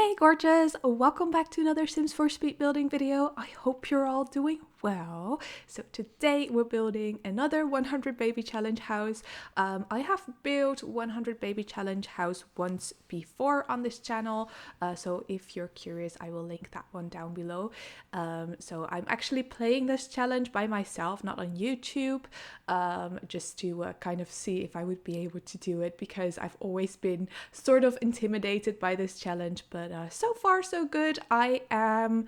Hey gorgeous, welcome back to another Sims 4 speed building video. I hope you're all doing well. So today we're building another 100 baby challenge house. I have built 100 baby challenge house once before on this channel. So if you're curious, I will link that one down below. So I'm actually playing this challenge by myself, not on YouTube, just to kind of see if I would be able to do it, because I've always been sort of intimidated by this challenge, but so far so good. I am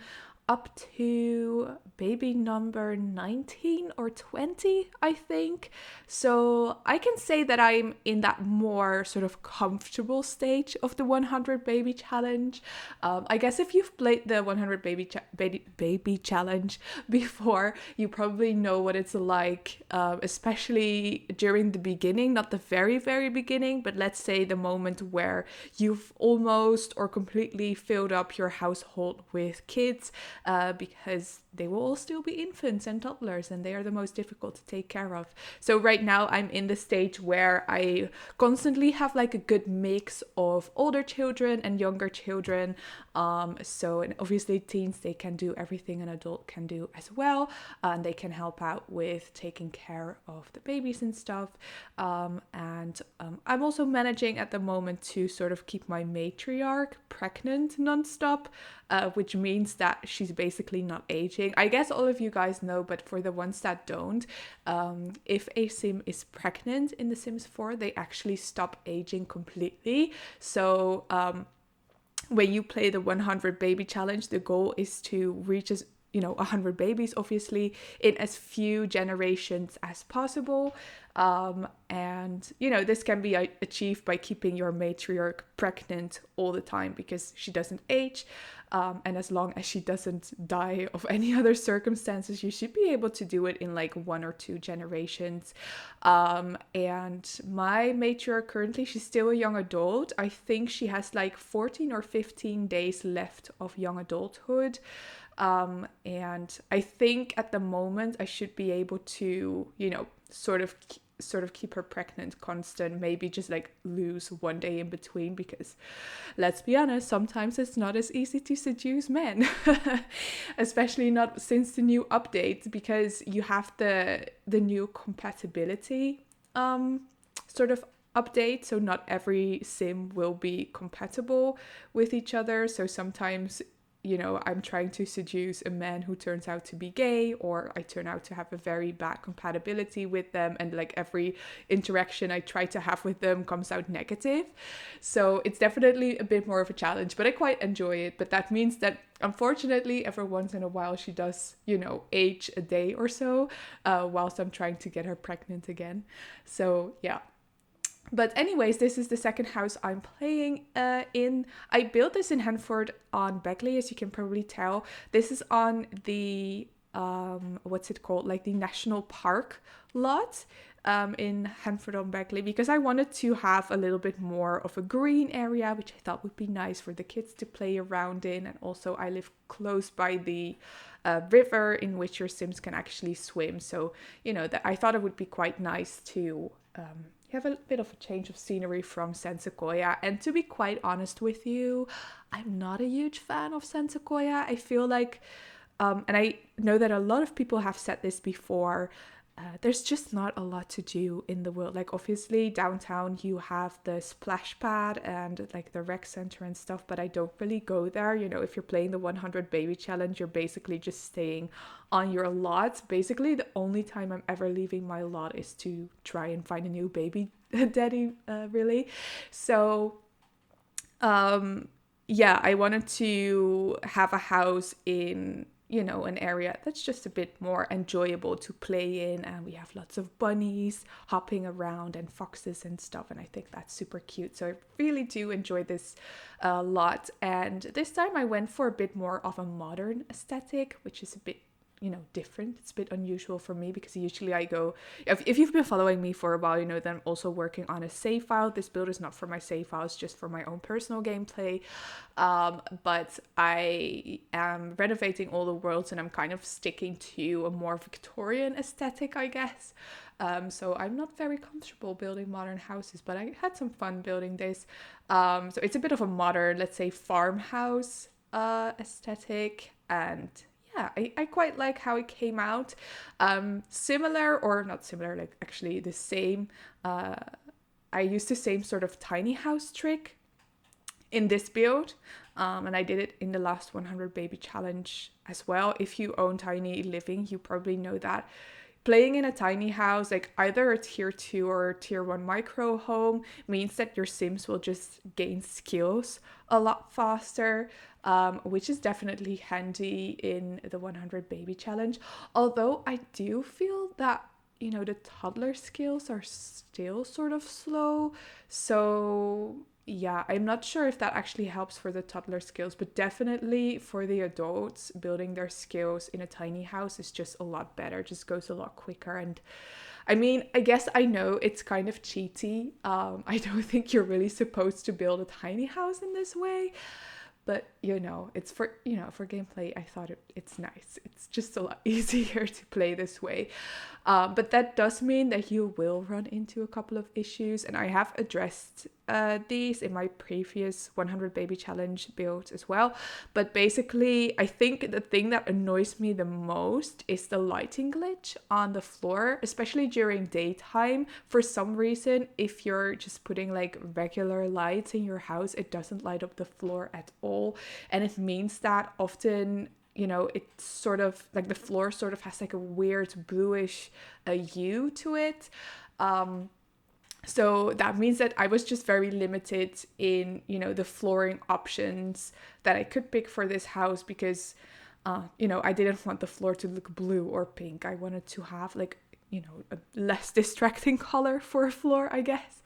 up to baby number 19 or 20, I think. So I can say that I'm in that more sort of comfortable stage of the 100 baby challenge. I guess if you've played the 100 baby challenge before, you probably know what it's like, especially during the beginning, not the very, very beginning, but let's say the moment where you've almost or completely filled up your household with kids. Because they will all still be infants and toddlers, and they are the most difficult to take care of. So right now I'm in the stage where I constantly have like a good mix of older children and younger children. And obviously teens, they can do everything an adult can do as well, and they can help out with taking care of the babies and stuff. I'm also managing at the moment to sort of keep my matriarch pregnant nonstop, which means that she's basically not aging. I guess all of you guys know, but for the ones that don't, if a sim is pregnant in The Sims 4, they actually stop aging completely. So when you play the 100 baby challenge, the goal is to reach 100 babies, obviously, in as few generations as possible. This can be achieved by keeping your matriarch pregnant all the time, because she doesn't age. And as long as she doesn't die of any other circumstances, you should be able to do it in like 1 or 2 generations. And my matriarch currently, she's still a young adult. I think she has like 14 or 15 days left of young adulthood. And I think at the moment I should be able to, sort of keep her pregnant constant, maybe just like lose one day in between, because let's be honest, sometimes it's not as easy to seduce men, especially not since the new update, because you have the new compatibility sort of update. So not every sim will be compatible with each other. So sometimes I'm trying to seduce a man who turns out to be gay, or I turn out to have a very bad compatibility with them, and like every interaction I try to have with them comes out negative. So it's definitely a bit more of a challenge, but I quite enjoy it. But that means that unfortunately every once in a while she does, age a day or so, whilst I'm trying to get her pregnant again. So yeah. But anyways, this is the second house I'm playing in. I built this in Henford on Bagley, as you can probably tell. This is on the, what's it called? Like the national park lot in Henford on Bagley, because I wanted to have a little bit more of a green area, which I thought would be nice for the kids to play around in. And also I live close by the river in which your Sims can actually swim. So, that I thought it would be quite nice to have a bit of a change of scenery from Sensequoia. And to be quite honest with you, I'm not a huge fan of Sensequoia. I feel like, and I know that a lot of people have said this before, there's just not a lot to do in the world. Like obviously downtown you have the splash pad and like the rec center and stuff, but I don't really go there. If you're playing the 100 baby challenge, you're basically just staying on your lot. Basically the only time I'm ever leaving my lot is to try and find a new baby daddy, really. So I wanted to have a house in an area that's just a bit more enjoyable to play in, and we have lots of bunnies hopping around and foxes and stuff, and I think that's super cute. So I really do enjoy this a lot, and this time I went for a bit more of a modern aesthetic, which is a bit different. It's a bit unusual for me, because usually I go, if you've been following me for a while, that I'm also working on a save file. This build is not for my save file, it's just for my own personal gameplay. But I am renovating all the worlds, and I'm kind of sticking to a more Victorian aesthetic, I guess. So I'm not very comfortable building modern houses, but I had some fun building this. So it's a bit of a modern, let's say, farmhouse aesthetic, and yeah, I quite like how it came out. Similar, or not similar, like actually the same. I used the same sort of tiny house trick in this build, and I did it in the last 100 baby challenge as well. If you own tiny living, you probably know that playing in a tiny house, like either a tier 2 or tier 1 micro home, means that your Sims will just gain skills a lot faster, which is definitely handy in the 100 baby challenge. Although I do feel that, you know, the toddler skills are still sort of slow. So yeah, I'm not sure if that actually helps for the toddler skills, but definitely for the adults, building their skills in a tiny house is just a lot better, just goes a lot quicker. And I mean, I guess I know it's kind of cheaty. I don't think you're really supposed to build a tiny house in this way. But, you know, it's for, you know, for gameplay, I thought it's nice. It's just a lot easier to play this way. But that does mean that you will run into a couple of issues. And I have addressed these in my previous 100 baby challenge build as well. But basically, I think the thing that annoys me the most is the lighting glitch on the floor, especially during daytime. For some reason, if you're just putting like regular lights in your house, it doesn't light up the floor at all. And it means that often, you know, it's sort of like the floor sort of has like a weird bluish hue to it. So that means that I was just very limited in, you know, the flooring options that I could pick for this house because, you know, I didn't want the floor to look blue or pink. I wanted to have like, you know, a less distracting color for a floor, I guess.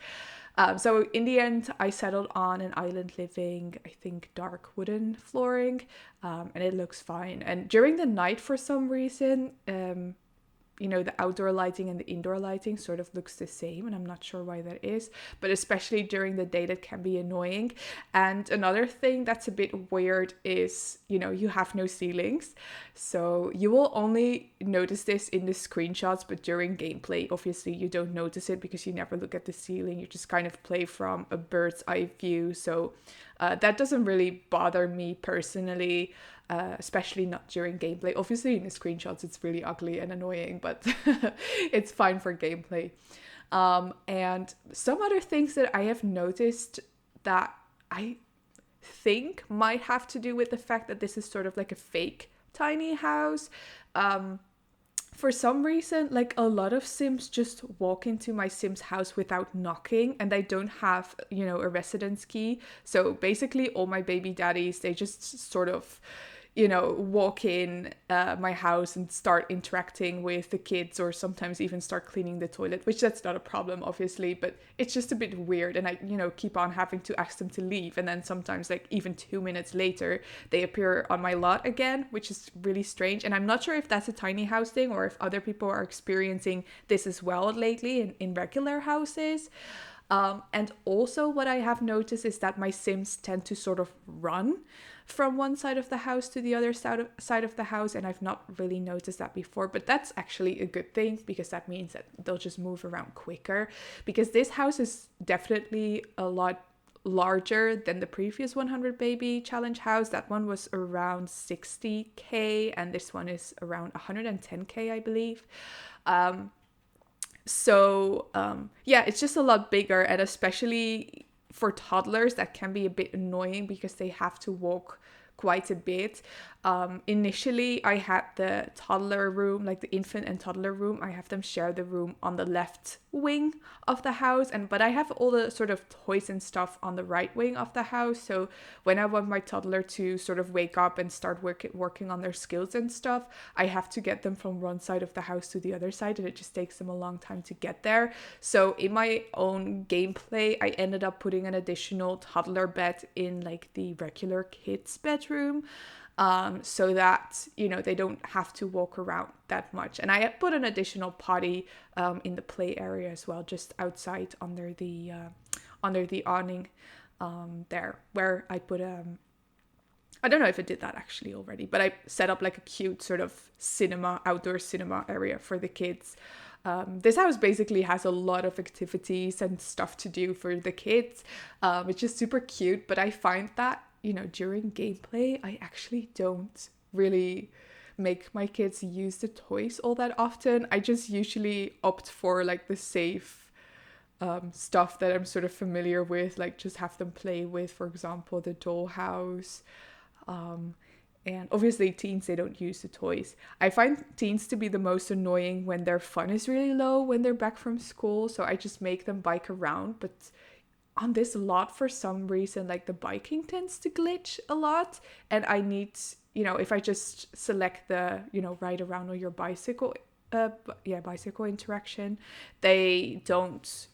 So in the end, I settled on an island living, I think dark wooden flooring, and it looks fine. And during the night, for some reason, you know, the outdoor lighting and the indoor lighting sort of looks the same, and I'm not sure why that is, but especially during the day that can be annoying. And another thing that's a bit weird is, you know, you have no ceilings, so you will only notice this in the screenshots, but during gameplay obviously you don't notice it because you never look at the ceiling, you just kind of play from a bird's eye view. So that doesn't really bother me personally, especially not during gameplay. Obviously in the screenshots it's really ugly and annoying, but it's fine for gameplay. And some other things that I have noticed that I think might have to do with the fact that this is sort of like a fake tiny house. For some reason, like a lot of Sims just walk into my Sims house without knocking, and they don't have, you know, a residence key. So basically all my baby daddies, they just sort of, you know, walk in my house and start interacting with the kids, or sometimes even start cleaning the toilet, which that's not a problem, obviously, but it's just a bit weird. And I, you know, keep on having to ask them to leave. And then sometimes, like even 2 minutes later, they appear on my lot again, which is really strange. And I'm not sure if that's a tiny house thing or if other people are experiencing this as well lately in regular houses. And also what I have noticed is that my Sims tend to sort of run from one side of the house to the other side of the house, and I've not really noticed that before, but that's actually a good thing because that means that they'll just move around quicker, because this house is definitely a lot larger than the previous 100 baby challenge house. That one was around 60k and this one is around 110k, I believe. So yeah, it's just a lot bigger, and especially for toddlers that can be a bit annoying because they have to walk quite a bit. Initially I had the toddler room, like the infant and toddler room, I have them share the room on the left wing of the house, but I have all the sort of toys and stuff on the right wing of the house. So when I want my toddler to sort of wake up and start working on their skills and stuff, I have to get them from one side of the house to the other side, and it just takes them a long time to get there. So in my own gameplay, I ended up putting an additional toddler bed in like the regular kids bedroom, so that, you know, they don't have to walk around that much. And I put an additional potty in the play area as well, just outside under the awning there, where I put I don't know if I did that actually already, but I set up like a cute sort of outdoor cinema area for the kids. This house basically has a lot of activities and stuff to do for the kids, which is super cute. But I find that, during gameplay, I actually don't really make my kids use the toys all that often. I just usually opt for like the safe stuff that I'm sort of familiar with, like just have them play with, for example, the dollhouse. And obviously teens, they don't use the toys. I find teens to be the most annoying when their fun is really low when they're back from school. So I just make them bike around. But on this lot, for some reason, like the biking tends to glitch a lot. And I need, if I just select the, ride around on your bicycle, bicycle interaction, they don't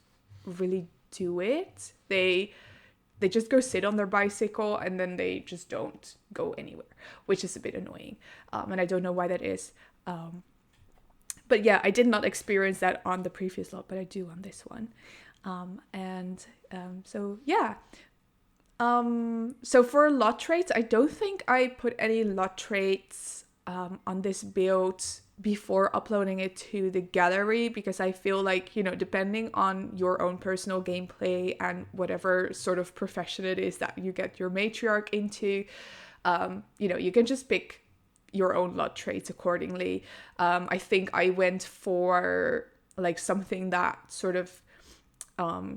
really do it. They just go sit on their bicycle and then they just don't go anywhere, which is a bit annoying. And I don't know why that is. But yeah, I did not experience that on the previous lot, but I do on this one. So yeah. So for lot traits, I don't think I put any lot traits on this build before uploading it to the gallery, because I feel like, depending on your own personal gameplay and whatever sort of profession it is that you get your matriarch into, you can just pick your own lot traits accordingly. I think I went for like something that sort of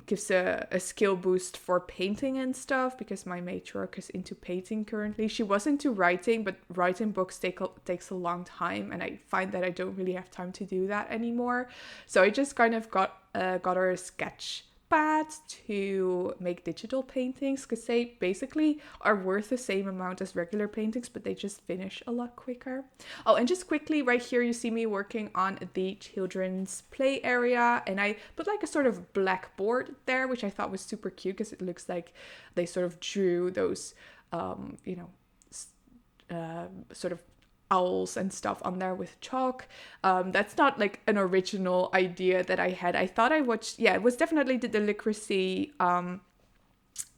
gives a skill boost for painting and stuff, because my matriarch is into painting currently. She was into writing, but writing books takes a long time, and I find that I don't really have time to do that anymore. So I just kind of got her a sketch pad to make digital paintings, because they basically are worth the same amount as regular paintings, but they just finish a lot quicker. Oh, and just quickly, right here you see me working on the children's play area, and I put like a sort of blackboard there, which I thought was super cute, because it looks like they sort of drew those sort of owls and stuff on there with chalk. That's not like an original idea that I had. I thought I watched, it was definitely the Delicacy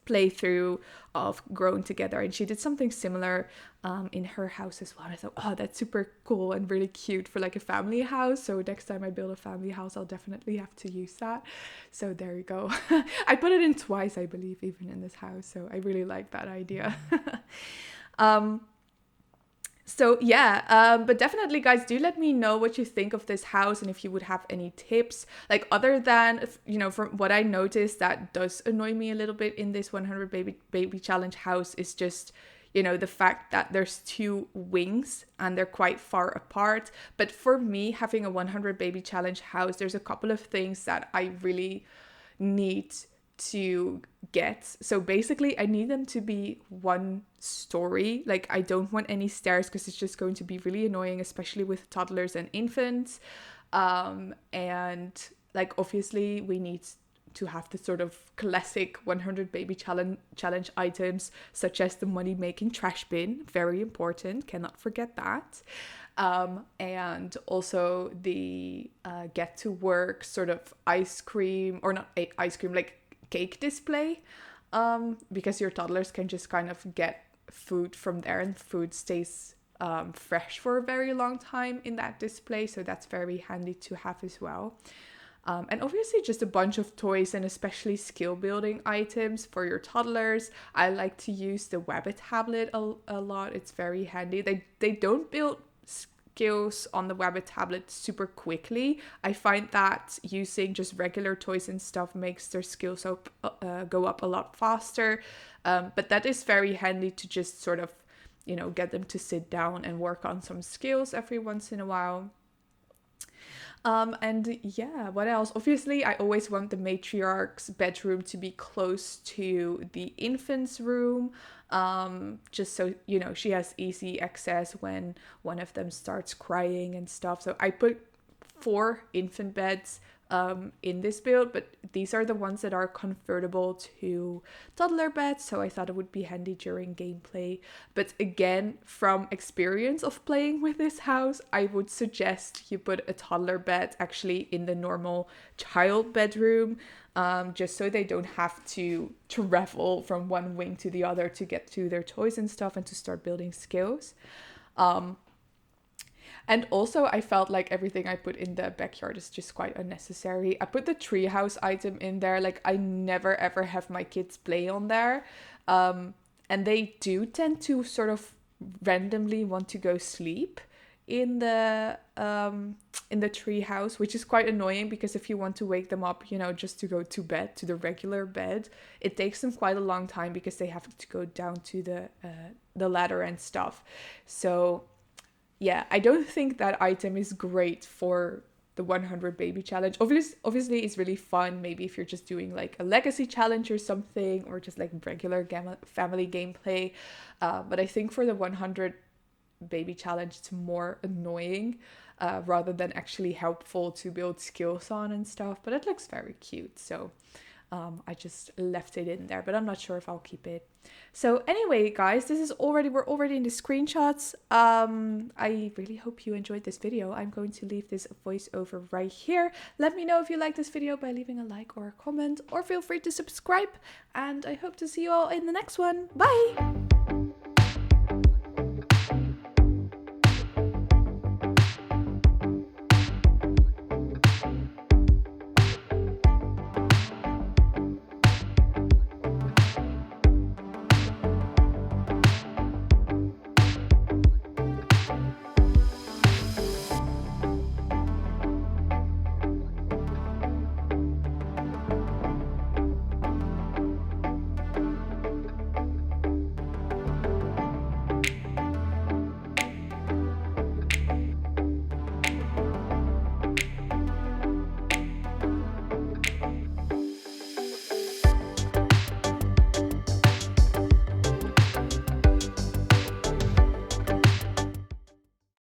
playthrough of Growing Together, and she did something similar in her house as well. And I thought, oh, that's super cool and really cute for like a family house. So next time I build a family house, I'll definitely have to use that. So there you go. I put it in twice, I believe, even in this house. So I really like that idea. So yeah, but definitely, guys, do let me know what you think of this house and if you would have any tips. Like, other than, from what I noticed that does annoy me a little bit in this 100 baby challenge house is just, the fact that there's 2 wings and they're quite far apart. But for me, having a 100 baby challenge house, there's a couple of things that I really need to get. So basically, I need them to be 1 story. Like, I don't want any stairs, because it's just going to be really annoying, especially with toddlers and infants. And like, obviously we need to have the sort of classic 100 baby challenge items, such as the money making trash bin, very important, cannot forget that. And also the get to work sort of ice cream, or not ice cream, like cake display, because your toddlers can just kind of get food from there, and food stays fresh for a very long time in that display, so that's very handy to have as well. And obviously just a bunch of toys, and especially skill building items for your toddlers. I like to use the Wabbit tablet a lot. It's very handy. They don't build skills on the Wabbit tablet super quickly. I find that using just regular toys and stuff makes their skills go up a lot faster. But that is very handy to just sort of, get them to sit down and work on some skills every once in a while. And yeah, what else? Obviously, I always want the matriarch's bedroom to be close to the infant's room, just so, she has easy access when one of them starts crying and stuff. So I put 4 infant beds in this build, but these are the ones that are convertible to toddler beds, so I thought it would be handy during gameplay. But again, from experience of playing with this house, I would suggest you put a toddler bed actually in the normal child bedroom, just so they don't have to travel from one wing to the other to get to their toys and stuff and to start building skills. And also I felt like everything I put in the backyard is just quite unnecessary. I put the treehouse item in there. Like I never ever have my kids play on there. And they do tend to sort of randomly want to go sleep in the treehouse, which is quite annoying because if you want to wake them up, you know, just to go to bed, to the regular bed, it takes them quite a long time because they have to go down to the ladder and stuff. So yeah, I don't think that item is great for the 100 baby challenge. Obviously it's really fun maybe if you're just doing like a legacy challenge or something, or just like regular family gameplay, but I think for the 100 baby challenge it's more annoying rather than actually helpful to build skills on and stuff. But it looks very cute, so I just left it in there, but I'm not sure if I'll keep it. So anyway, guys, we're already in the screenshots. I really hope you enjoyed this video. I'm going to leave this voiceover right here. Let me know if you like this video by leaving a like or a comment, or feel free to subscribe. And I hope to see you all in the next one. Bye!